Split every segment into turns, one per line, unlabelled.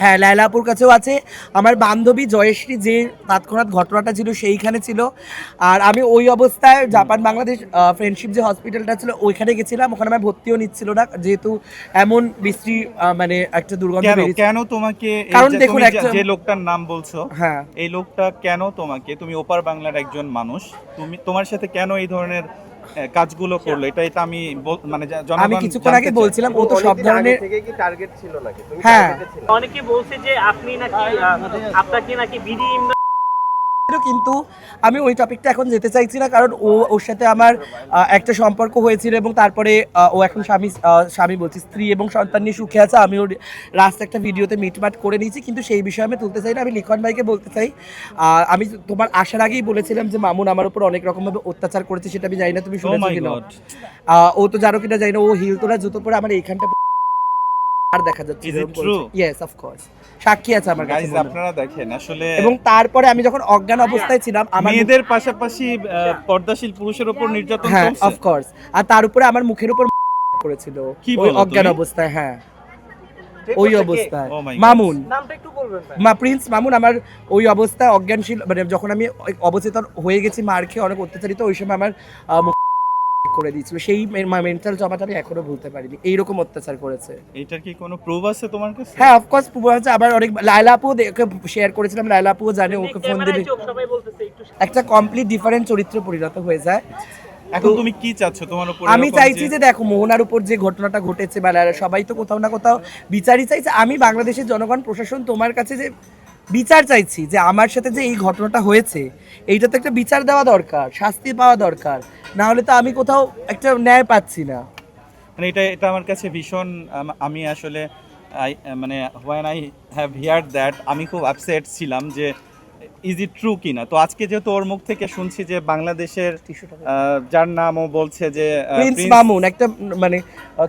হ্যাঁ, লায়লাপুর কাছেও আছে। আমার বান্ধবী জয়শ্রী যে তৎক্ষণাৎ ঘটনাটা ছিল সেইখানে ছিল। আর আমি ওই অবস্থায় জাপান বাংলাদেশ ফ্রেন্ডশিপ যে হসপিটালটা ছিল ওইখানে গেছিলাম। ওখানে আমার ভর্তিও নিচ্ছিল না, যেহেতু এমন বৃষ্টি মানে একটা দুর্গন্ধ
কেন
বেরিয়েছে।
কেন তোমাকে এই
কারণ
যে
দেখুন
তুমি
একটা
যে লোকটার নাম বলছো,
হ্যাঁ,
এই লোকটা কেন তোমাকে, তুমি ওপার বাংলার একজন মানুষ, তুমি তোমার সাথে কেন এই ধরনের কাজগুলো করলো, এটা আমি মানে
আমি
জনগণ
কিছুক্ষণ
জানতে
আগে
চাই।
বলছিলাম ও তো সব
অনেকদিন আগে
ধরনের
থেকে কি টার্গেট ছিল নাকি? তুমি
হ্যাঁ
টার্গেটে ছিলে?
অনেকে বলছে যে আপনি নাকি আপনাকে নাকি বিডি
কিন্তু আমি ওই টপিকটা এখন যেতে চাইছি না, কারণ ওর সাথে আমার একটা সম্পর্ক হয়েছিল এবং তারপরে ও এখন স্বামী বলছি স্ত্রী এবং সন্তান নিয়ে সুখে আছে। আমি ওর লাস্ট একটা ভিডিওতে মিটমাট করে নিয়েছি, কিন্তু সেই বিষয়ে আমি তুলতে চাই না। আমি লিখন ভাইকে বলতে চাই, আমি তোমার আসার আগেই বলেছিলাম যে মামুন আমার উপর অনেক রকমভাবে অত্যাচার করেছে, সেটা আমি জানি না তুমি
Oh
শুনেছো
my
কিনা।
God!
ও তো জানো কিনা জানি না, ও হিল তোলা জুতো পরে আমার এইখানটা আর দেখা যাচ্ছে।
Is it true?
Yes, of course, সাক্ষী আছে আমার কাছে।
গাইজ আপনারা দেখেন আসলে
এবং তারপরে আমি যখন অজ্ঞান অবস্থায় ছিলাম আমার
মেয়েদের পাশাপাশি পর্দাশীল পুরুষের উপর নির্যাতন
হ্যাঁ,
চলছে।
অফ কোর্স, আর তার উপরে আমার মুখের উপর করেছিল
কি
ওই
বলো
অজ্ঞান
তুমি?
অবস্থায়। হ্যাঁ,
কে
ওই
করছে, কে?
অবস্থায়
Oh my God!
মামুন,
নামটা একটু বলবেন
প্রিন্স মামুন আমার ওই অবস্থায় অজ্ঞানশীল, মানে যখন আমি অবচেতন হয়ে গেছি মার খেয়ে অনেক অত্যাচারিত, ওই সময় আমার মুখ করে দিয়েছিল। সেই মেন্টাল জমাটা আমি এখনো ভুলতে পারিনি, এইরকম অত্যাচার করেছে।
এটার কি কোনো প্রুফ আছে তোমার কাছে?
হ্যাঁ, অফকোর্স আছে। আবার অনেক লায়লা আপুও শেয়ার করেছিলাম, লায়লা আপুও জানে, ওকে ফোন দিলে
সবাই বলতেছে একটু
একটা কমপ্লিট ডিফারেন্ট চরিত্রে পরিণত হয়ে যায়।
এখন তুমি কি চাচ্ছ তোমার উপর?
আমি চাইছি যে দেখো মোহনার উপর যে ঘটনাটা ঘটেছে বা সবাই তো কোথাও না কোথাও বিচারই চাইছে। আমি বাংলাদেশের জনগণ প্রশাসন তোমার কাছে যে বিচার চাইছি, যে আমার সাথে যে এই ঘটনাটা হয়েছে এইটাতে একটা বিচার দেওয়া দরকার, শাস্তি পাওয়া দরকার, না হলে তো আমি কোথাও একটা ন্যায় পাচ্ছি না।
মানে এটা আমার কাছে ভীষণ আমি আসলে মানে when I have heard that আমি খুব আপসেট ছিলাম যে ইজ ইট ট্রু কিনা। তো আজকে যেহেতু ওর মুখ থেকে শুনছি যে বাংলাদেশের যার নাম ও বলছে যে
প্রিন্স
প্রিন্স,
মামুন একটা মানে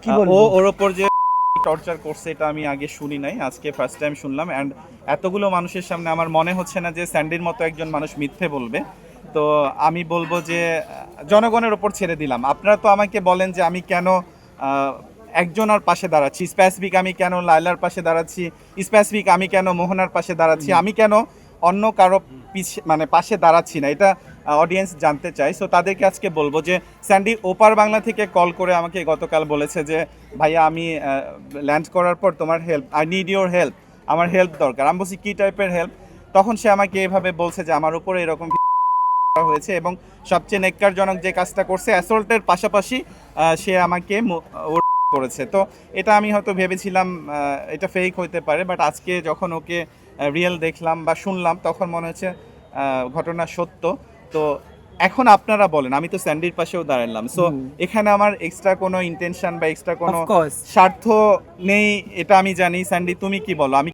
কি বলবো,
ওর ওপর যে টর্চার করছে, এটা আমি আগে শুনি নাই, আজকে ফার্স্ট টাইম শুনলাম। অ্যান্ড এতগুলো মানুষের সামনে আমার মনে হচ্ছে না যে স্যান্ডির মতো একজন মানুষ মিথ্যে বলবে। তো আমি বলবো যে জনগণের ওপর ছেড়ে দিলাম। আপনারা তো আমাকে বলেন যে আমি কেন একজনের পাশে দাঁড়াচ্ছি, স্পেসিফিক আমি কেন লায়লার পাশে দাঁড়াচ্ছি, স্পেসিফিক আমি কেন মোহনার পাশে দাঁড়াচ্ছি, আমি কেন অন্য কারো মানে পাশে দাঁড়াচ্ছি না, এটা অডিয়েন্স জানতে চাই। সো তাদেরকে আজকে বলবো যে স্যান্ডি ওপার বাংলা থেকে কল করে আমাকে গতকাল বলেছে যে ভাইয়া আমি ল্যান্ড করার পর তোমার help, I need your help, আমার হেল্প দরকার। আমি বলছি কী টাইপের হেল্প? তখন সে আমাকে এভাবে বলছে যে আমার উপরে এরকম হয়েছে এবং সবচেয়ে নেক্কারজনক যে কাজটা করছে অ্যাসল্টের পাশাপাশি সে আমাকে করেছে। তো এটা আমি হয়তো ভেবেছিলাম এটা ফেক হইতে পারে, বাট আজকে যখন ওকে রিয়েল দেখলাম বা শুনলাম তখন মনে হচ্ছে ঘটনা সত্য। তো এখন আপনারা বলেন, আমি তো স্যান্ডির পাশেও দাঁড়ালাম, সো এখানে আমার এক্সট্রা কোনো ইন্টেনশন বা এক্সট্রা কোনো স্বার্থ নেই, এটা আমি জানি। স্যান্ডি তুমি কি বলো? আমি